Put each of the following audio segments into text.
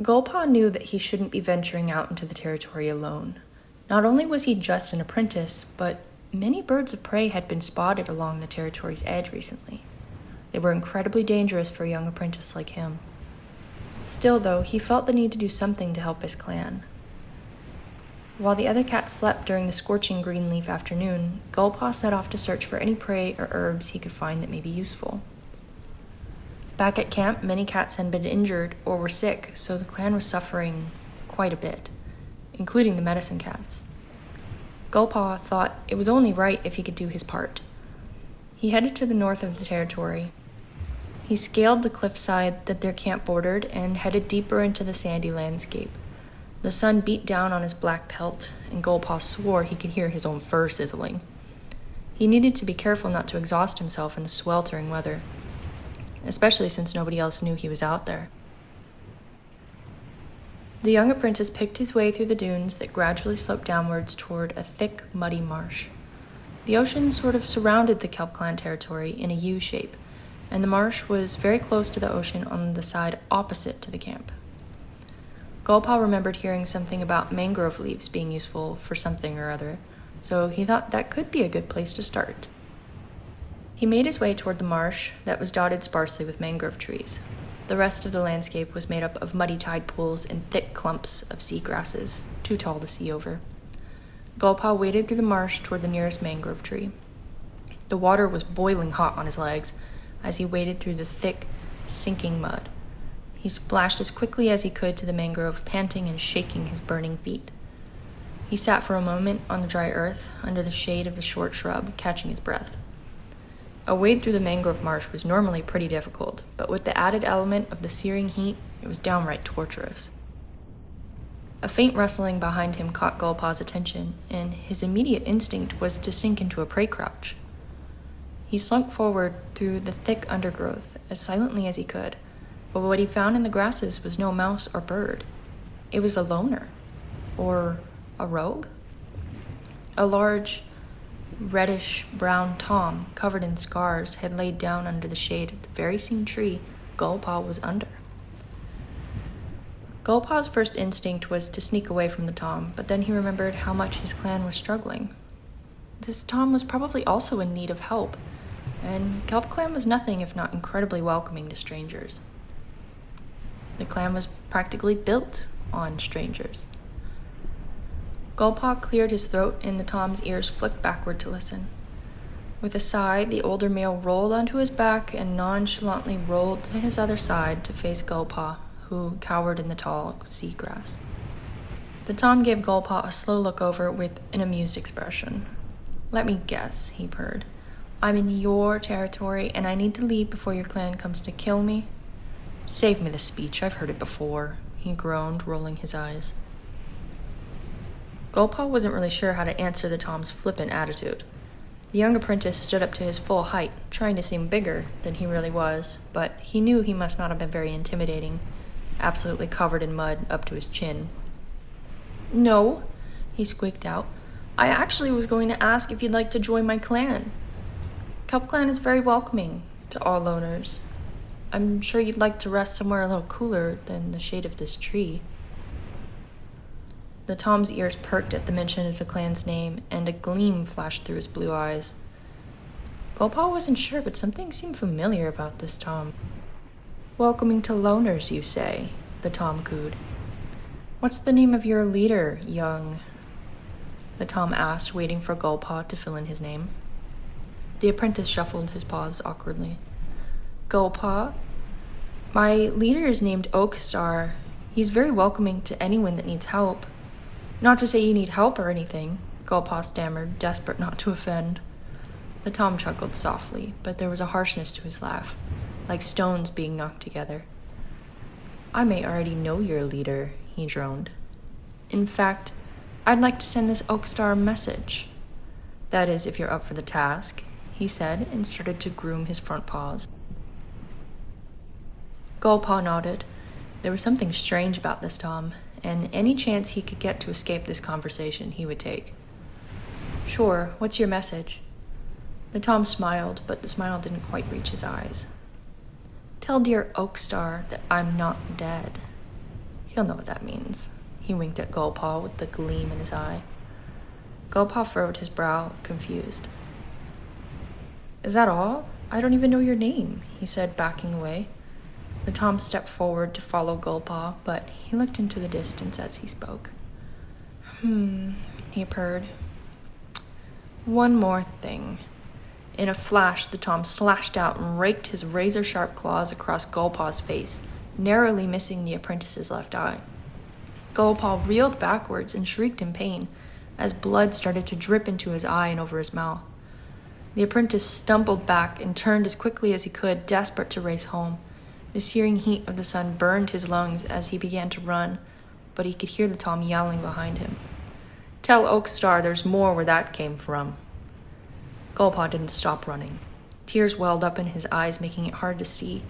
Gullpaw knew that he shouldn't be venturing out into the territory alone. Not only was he just an apprentice, but many birds of prey had been spotted along the territory's edge recently. They were incredibly dangerous for a young apprentice like him. Still, though, he felt the need to do something to help his clan. While the other cats slept during the scorching green leaf afternoon, Gullpaw set off to search for any prey or herbs he could find that may be useful. Back at camp, many cats had been injured or were sick, so the clan was suffering quite a bit, including the medicine cats. Gullpaw thought it was only right if he could do his part. He headed to the north of the territory. He scaled the cliffside that their camp bordered and headed deeper into the sandy landscape. The sun beat down on his black pelt, and Gullpaw swore he could hear his own fur sizzling. He needed to be careful not to exhaust himself in the sweltering weather, especially since nobody else knew he was out there. The young apprentice picked his way through the dunes that gradually sloped downwards toward a thick, muddy marsh. The ocean sort of surrounded the KelpClan territory in a U shape, and the marsh was very close to the ocean on the side opposite to the camp. Gullpaw remembered hearing something about mangrove leaves being useful for something or other, so he thought that could be a good place to start. He made his way toward the marsh that was dotted sparsely with mangrove trees. The rest of the landscape was made up of muddy tide pools and thick clumps of sea grasses, too tall to see over. Gullpaw waded through the marsh toward the nearest mangrove tree. The water was boiling hot on his legs as he waded through the thick, sinking mud. He splashed as quickly as he could to the mangrove, panting and shaking his burning feet. He sat for a moment on the dry earth under the shade of the short shrub, catching his breath. A wade through the mangrove marsh was normally pretty difficult, but with the added element of the searing heat, it was downright torturous. A faint rustling behind him caught Gullpaw's attention, and his immediate instinct was to sink into a prey crouch. He slunk forward through the thick undergrowth as silently as he could, but what he found in the grasses was no mouse or bird. It was a loner, or a rogue. A large, reddish-brown tom, covered in scars, had laid down under the shade of the very same tree Gullpaw was under. Gullpaw's first instinct was to sneak away from the tom, but then he remembered how much his clan was struggling. This tom was probably also in need of help, and KelpClan was nothing if not incredibly welcoming to strangers. The clan was practically built on strangers. Gullpaw cleared his throat and the tom's ears flicked backward to listen. With a sigh, the older male rolled onto his back and nonchalantly rolled to his other side to face Gullpaw, who cowered in the tall seagrass. The tom gave Gullpaw a slow look over with an amused expression. "Let me guess," he purred. "I'm in your territory and I need to leave before your clan comes to kill me?" "Save me the speech, I've heard it before," he groaned, rolling his eyes. Gullpaw wasn't really sure how to answer the tom's flippant attitude. The young apprentice stood up to his full height, trying to seem bigger than he really was, but he knew he must not have been very intimidating, absolutely covered in mud up to his chin. "No," he squeaked out. "I actually was going to ask if you'd like to join my clan. KelpClan is very welcoming to all loners. I'm sure you'd like to rest somewhere a little cooler than the shade of this tree." The tom's ears perked at the mention of the clan's name, and a gleam flashed through his blue eyes. Gullpaw wasn't sure, but something seemed familiar about this tom. "Welcoming to loners, you say?" the tom cooed. "What's the name of your leader, young?" the tom asked, waiting for Gullpaw to fill in his name. The apprentice shuffled his paws awkwardly. "Gullpaw? My leader is named Oakstar. He's very welcoming to anyone that needs help." "Not to say you need help or anything," Gullpaw stammered, desperate not to offend. The tom chuckled softly, but there was a harshness to his laugh, like stones being knocked together. "I may already know your leader," he droned. "In fact, I'd like to send this Oakstar a message. That is, if you're up for the task," he said, and started to groom his front paws. Gullpaw nodded. There was something strange about this tom, and any chance he could get to escape this conversation he would take. "Sure, what's your message?" The tom smiled, but the smile didn't quite reach his eyes. "Tell dear Oakstar that I'm not dead." He'll know what that means. He winked at Gullpaw with the gleam in his eye. Gullpaw furrowed his brow, confused. Is that all? I don't even know your name, he said, backing away. The Tom stepped forward to follow Gullpaw, but he looked into the distance as he spoke. He purred. One more thing. In a flash, the Tom slashed out and raked his razor-sharp claws across Gullpaw's face, narrowly missing the apprentice's left eye. Gullpaw reeled backwards and shrieked in pain as blood started to drip into his eye and over his mouth. The apprentice stumbled back and turned as quickly as he could, desperate to race home. The searing heat of the sun burned his lungs as he began to run, but he could hear the Tom yelling behind him. Tell Oakstar there's more where that came from. Gullpaw didn't stop running. Tears welled up in his eyes, making it hard to see,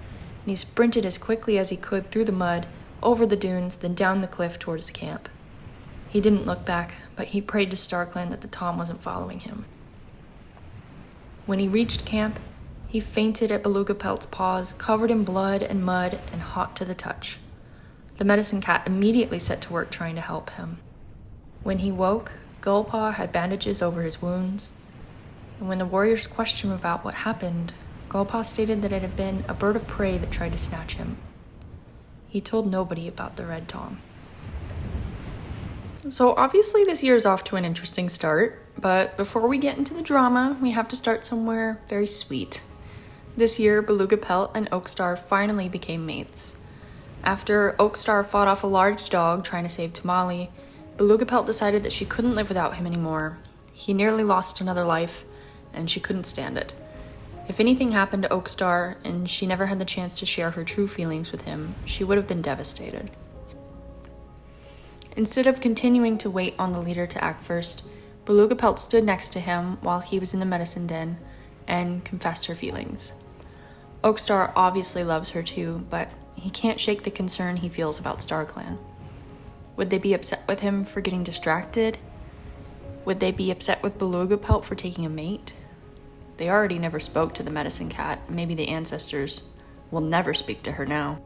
and he sprinted as quickly as he could through the mud, over the dunes, then down the cliff toward his camp. He didn't look back, but he prayed to StarClan that the Tom wasn't following him. When he reached camp, he fainted at Beluga Pelt's paws, covered in blood and mud and hot to the touch. The medicine cat immediately set to work trying to help him. When he woke, Gullpaw had bandages over his wounds, and when the warriors questioned him about what happened, Gullpaw stated that it had been a bird of prey that tried to snatch him. He told nobody about the Red Tom. So obviously this year is off to an interesting start, but before we get into the drama, we have to start somewhere very sweet. This year, Beluga Pelt and Oakstar finally became mates. After Oakstar fought off a large dog trying to save Tamale, Beluga Pelt decided that she couldn't live without him anymore. He nearly lost another life, and she couldn't stand it. If anything happened to Oakstar and she never had the chance to share her true feelings with him, she would have been devastated. Instead of continuing to wait on the leader to act first, Beluga Pelt stood next to him while he was in the medicine den and confessed her feelings. Oakstar obviously loves her too, but he can't shake the concern he feels about StarClan. Would they be upset with him for getting distracted? Would they be upset with Beluga Pelt for taking a mate? They already never spoke to the medicine cat. Maybe the ancestors will never speak to her now.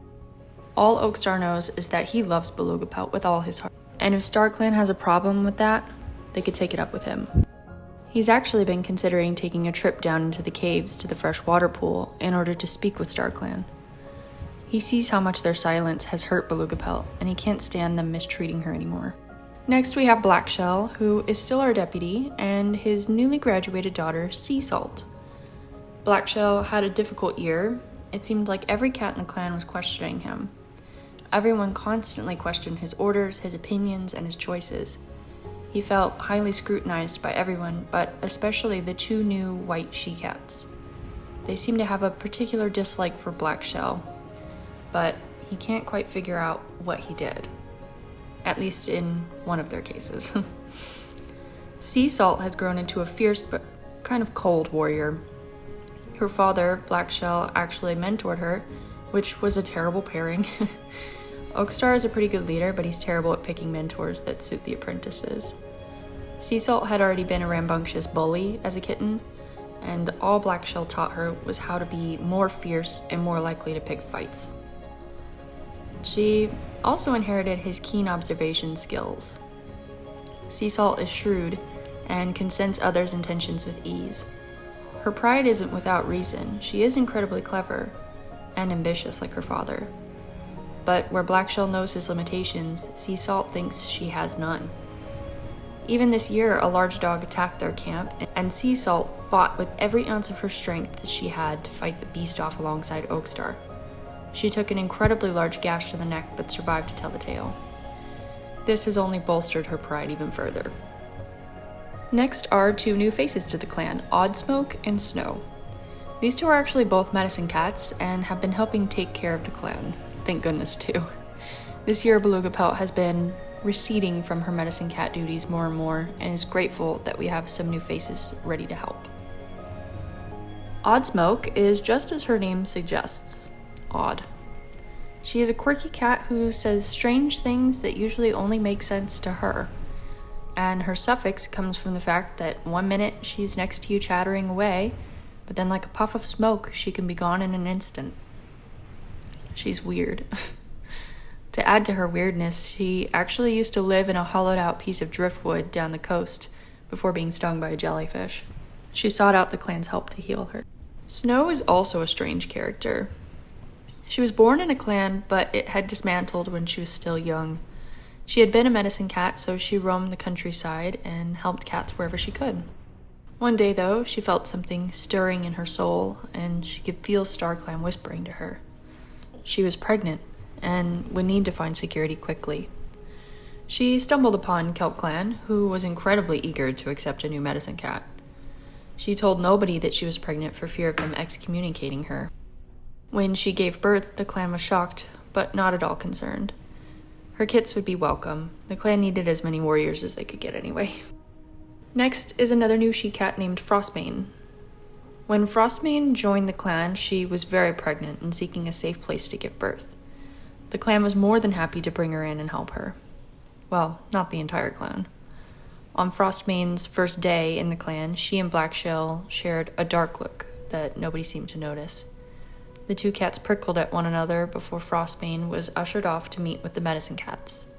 All Oakstar knows is that he loves Beluga Pelt with all his heart. And if StarClan has a problem with that, they could take it up with him. He's actually been considering taking a trip down into the caves to the freshwater pool in order to speak with StarClan. He sees how much their silence has hurt Beluga Pelt, and he can't stand them mistreating her anymore. Next we have Blackshell, who is still our deputy, and his newly graduated daughter, Sea Salt. Blackshell had a difficult year. It seemed like every cat in the clan was questioning him. Everyone constantly questioned his orders, his opinions, and his choices. He felt highly scrutinized by everyone, but especially the two new white she-cats. They seem to have a particular dislike for Blackshell, but he can't quite figure out what he did. At least in one of their cases. Sea Salt has grown into a fierce but kind of cold warrior. Her father, Blackshell, actually mentored her, which was a terrible pairing. Oakstar is a pretty good leader, but he's terrible at picking mentors that suit the apprentices. Sea Salt had already been a rambunctious bully as a kitten, and all Blackshell taught her was how to be more fierce and more likely to pick fights. She also inherited his keen observation skills. Sea Salt is shrewd and can sense others' intentions with ease. Her pride isn't without reason. She is incredibly clever and ambitious like her father. But where Blackshell knows his limitations, Sea Salt thinks she has none. Even this year, a large dog attacked their camp, and Sea Salt fought with every ounce of her strength that she had to fight the beast off alongside Oakstar. She took an incredibly large gash to the neck, but survived to tell the tale. This has only bolstered her pride even further. Next are two new faces to the clan, Oddsmoke and Snow. These two are actually both medicine cats and have been helping take care of the clan. Thank goodness, too. This year, Beluga Pelt has been receding from her medicine cat duties more and more, and is grateful that we have some new faces ready to help. Oddsmoke is just as her name suggests, odd. She is a quirky cat who says strange things that usually only make sense to her. And her suffix comes from the fact that 1 minute she's next to you chattering away, but then like a puff of smoke, she can be gone in an instant. She's weird. To add to her weirdness, she actually used to live in a hollowed-out piece of driftwood down the coast before being stung by a jellyfish. She sought out the clan's help to heal her. Snow is also a strange character. She was born in a clan, but it had dismantled when she was still young. She had been a medicine cat, so she roamed the countryside and helped cats wherever she could. One day, though, she felt something stirring in her soul, and she could feel StarClan whispering to her. She was pregnant, and would need to find security quickly. She stumbled upon KelpClan, who was incredibly eager to accept a new medicine cat. She told nobody that she was pregnant for fear of them excommunicating her. When she gave birth, the clan was shocked, but not at all concerned. Her kits would be welcome. The clan needed as many warriors as they could get anyway. Next is another new she-cat named Frostmane. When Frostmane joined the clan, she was very pregnant and seeking a safe place to give birth. The clan was more than happy to bring her in and help her. Well, not the entire clan. On Frostmane's first day in the clan, she and Blackshell shared a dark look that nobody seemed to notice. The two cats prickled at one another before Frostmane was ushered off to meet with the medicine cats.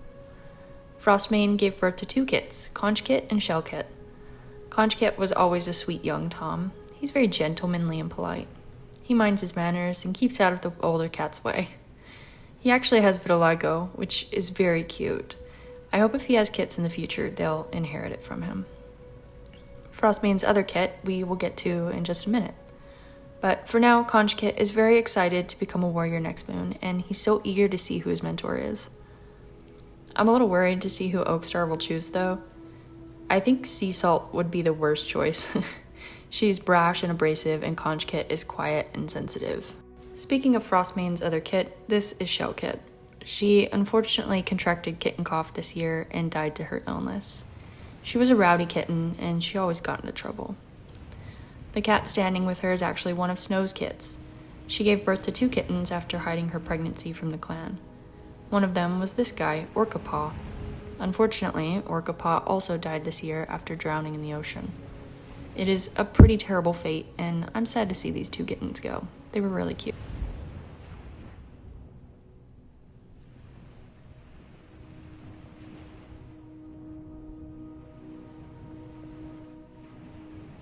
Frostmane gave birth to two kits, Conchkit and Shellkit. Conchkit was always a sweet young Tom. He's very gentlemanly and polite. He minds his manners and keeps out of the older cat's way. He actually has vitiligo, which is very cute. I hope if he has kits in the future, they'll inherit it from him. Frostmane's other kit we will get to in just a minute. But for now, Conchkit is very excited to become a warrior next moon, and he's so eager to see who his mentor is. I'm a little worried to see who Oakstar will choose, though. I think Sea Salt would be the worst choice. She's brash and abrasive, and Conchkit is quiet and sensitive. Speaking of Frostmane's other kit, this is Shellkit. She unfortunately contracted kitten cough this year and died to her illness. She was a rowdy kitten, and she always got into trouble. The cat standing with her is actually one of Snow's kits. She gave birth to two kittens after hiding her pregnancy from the clan. One of them was this guy, Orcapaw. Unfortunately, Orcapaw also died this year after drowning in the ocean. It is a pretty terrible fate, and I'm sad to see these two kittens go. They were really cute.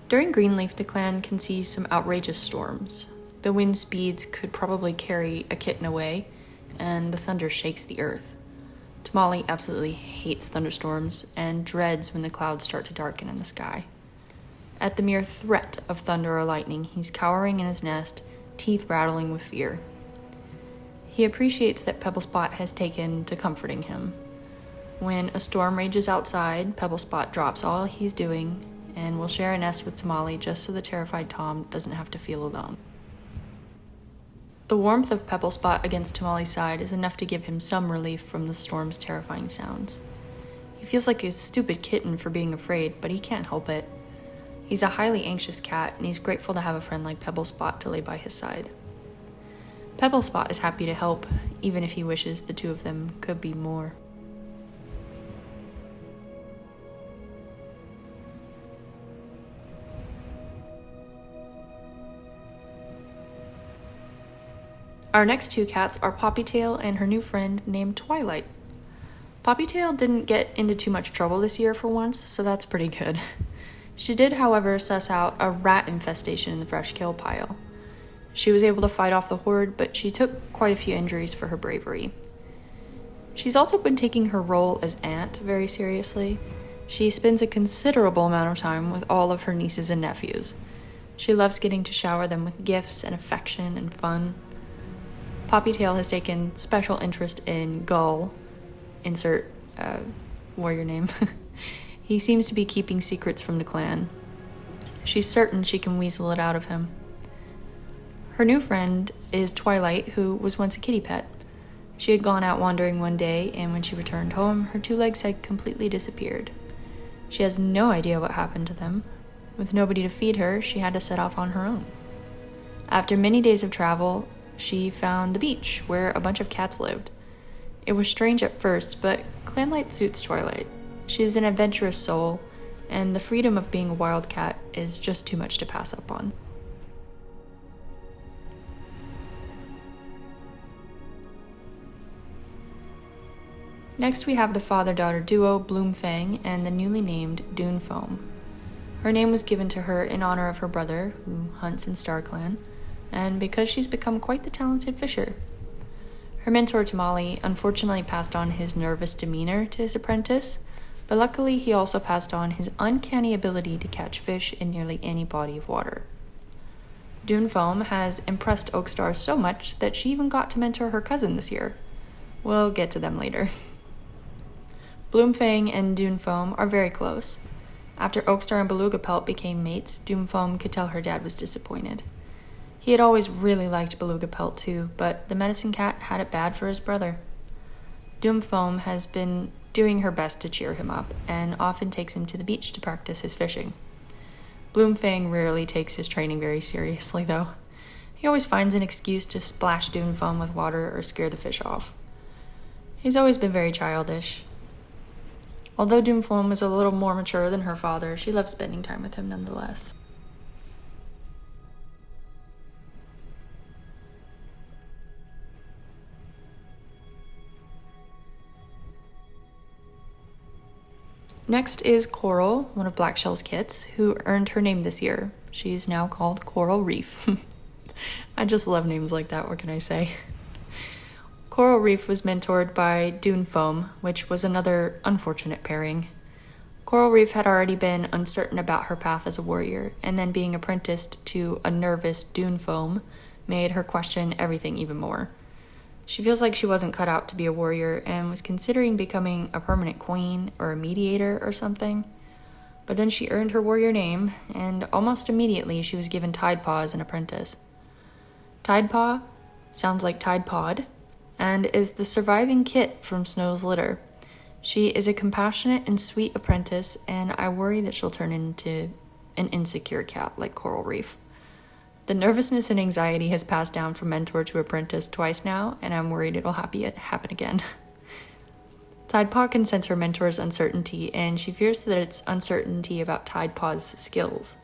During Greenleaf, the clan can see some outrageous storms. The wind speeds could probably carry a kitten away, and the thunder shakes the earth. Tamale absolutely hates thunderstorms and dreads when the clouds start to darken in the sky. At the mere threat of thunder or lightning, he's cowering in his nest, teeth rattling with fear. He appreciates that Pebblespot has taken to comforting him. When a storm rages outside, Pebblespot drops all he's doing and will share a nest with Tamale just so the terrified Tom doesn't have to feel alone. The warmth of Pebblespot against Tamale's side is enough to give him some relief from the storm's terrifying sounds. He feels like a stupid kitten for being afraid, but he can't help it. He's a highly anxious cat, and he's grateful to have a friend like Pebblespot to lay by his side. Pebblespot is happy to help, even if he wishes the two of them could be more. Our next two cats are Poppytail and her new friend named Twilight. Poppytail didn't get into too much trouble this year for once, so that's pretty good. She did, however, suss out a rat infestation in the fresh kill pile. She was able to fight off the horde, but she took quite a few injuries for her bravery. She's also been taking her role as aunt very seriously. She spends a considerable amount of time with all of her nieces and nephews. She loves getting to shower them with gifts and affection and fun. Poppytail has taken special interest in Gull, insert warrior name. He seems to be keeping secrets from the clan. She's certain she can weasel it out of him. Her new friend is Twilight, who was once a kitty pet. She had gone out wandering one day, and when she returned home, her two legs had completely disappeared. She has no idea what happened to them. With nobody to feed her, she had to set off on her own. After many days of travel, she found the beach, where a bunch of cats lived. It was strange at first, but clan life suits Twilight. She's an adventurous soul, and the freedom of being a wild cat is just too much to pass up on. Next we have the father-daughter duo Bloomfang and the newly named Dunefoam. Her name was given to her in honor of her brother, who hunts in StarClan, and because she's become quite the talented fisher. Her mentor Tamale unfortunately passed on his nervous demeanor to his apprentice, but luckily he also passed on his uncanny ability to catch fish in nearly any body of water. Dunefoam has impressed Oakstar so much that she even got to mentor her cousin this year. We'll get to them later. Bloomfang and Dunefoam are very close. After Oakstar and Beluga Pelt became mates, Dunefoam could tell her dad was disappointed. He had always really liked Beluga Pelt too, but the medicine cat had it bad for his brother. Dunefoam has been doing her best to cheer him up, and often takes him to the beach to practice his fishing. Bloomfang rarely takes his training very seriously, though. He always finds an excuse to splash Dunefoam with water or scare the fish off. He's always been very childish. Although Dunefoam is a little more mature than her father, she loves spending time with him nonetheless. Next is Coral, one of Blackshell's kits, who earned her name this year. She's now called Coral Reef. I just love names like that, what can I say? Coral Reef was mentored by Dunefoam, which was another unfortunate pairing. Coral Reef had already been uncertain about her path as a warrior, and then being apprenticed to a nervous Dunefoam made her question everything even more. She feels like she wasn't cut out to be a warrior and was considering becoming a permanent queen or a mediator or something. But then she earned her warrior name, and almost immediately she was given Tide Paw as an apprentice. Tide Paw sounds like Tide Pod, and is the surviving kit from Snow's litter. She is a compassionate and sweet apprentice, and I worry that she'll turn into an insecure cat like Coral Reef. The nervousness and anxiety has passed down from mentor to apprentice twice now, and I'm worried it'll happen again. Tidepaw can sense her mentor's uncertainty, and she fears that it's uncertainty about Tidepaw's skills.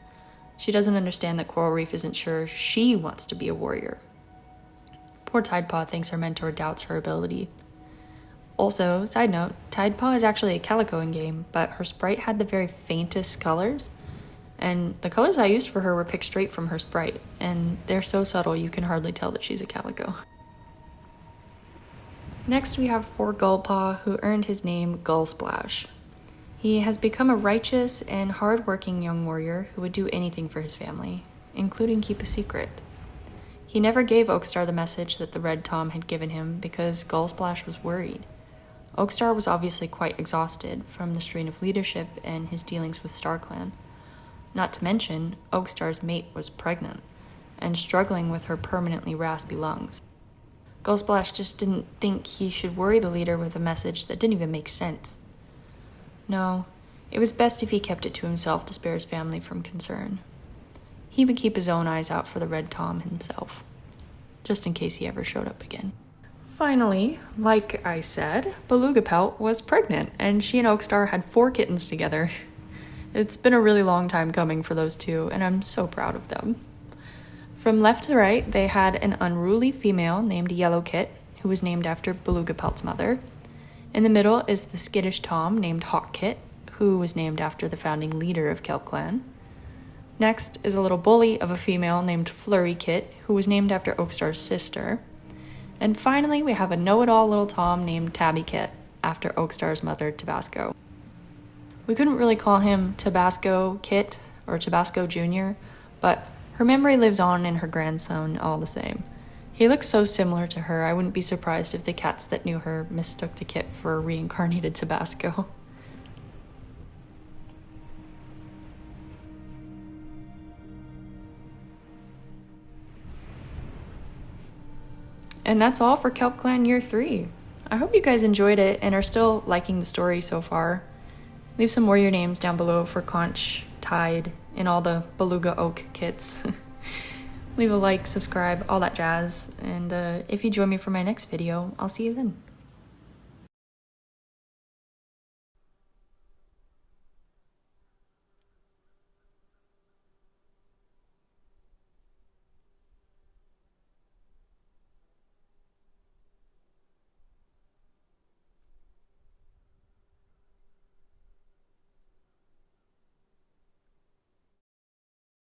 She doesn't understand that Coral Reef isn't sure she wants to be a warrior. Poor Tidepaw thinks her mentor doubts her ability. Also, side note, Tidepaw is actually a calico in-game, but her sprite had the very faintest colors, and the colors I used for her were picked straight from her sprite, and they're so subtle you can hardly tell that she's a calico. Next we have poor Gullpaw, who earned his name Gullsplash. He has become a righteous and hard-working young warrior who would do anything for his family, including keep a secret. He never gave Oakstar the message that the Red Tom had given him because Gullsplash was worried. Oakstar was obviously quite exhausted from the strain of leadership and his dealings with StarClan. Not to mention, Oakstar's mate was pregnant and struggling with her permanently raspy lungs. Gullsplash just didn't think he should worry the leader with a message that didn't even make sense. No, it was best if he kept it to himself to spare his family from concern. He would keep his own eyes out for the Red Tom himself, just in case he ever showed up again. Finally, like I said, Beluga Pelt was pregnant, and she and Oakstar had 4 kittens together. It's been a really long time coming for those two, and I'm so proud of them. From left to right, they had an unruly female named Yellow Kit, who was named after Beluga Pelt's mother. In the middle is the skittish Tom named Hawk Kit, who was named after the founding leader of KelpClan. Next is a little bully of a female named Flurry Kit, who was named after Oakstar's sister. And finally, we have a know-it-all little Tom named Tabby Kit, after Oakstar's mother, Tabasco. We couldn't really call him Tabasco Kit or Tabasco Jr., but her memory lives on in her grandson all the same. He looks so similar to her, I wouldn't be surprised if the cats that knew her mistook the kit for a reincarnated Tabasco. And that's all for KelpClan Year 3. I hope you guys enjoyed it and are still liking the story so far. Leave some warrior names down below for Conch, Tide, and all the Beluga Oak kits. Leave a like, subscribe, all that jazz, and if you join me for my next video, I'll see you then.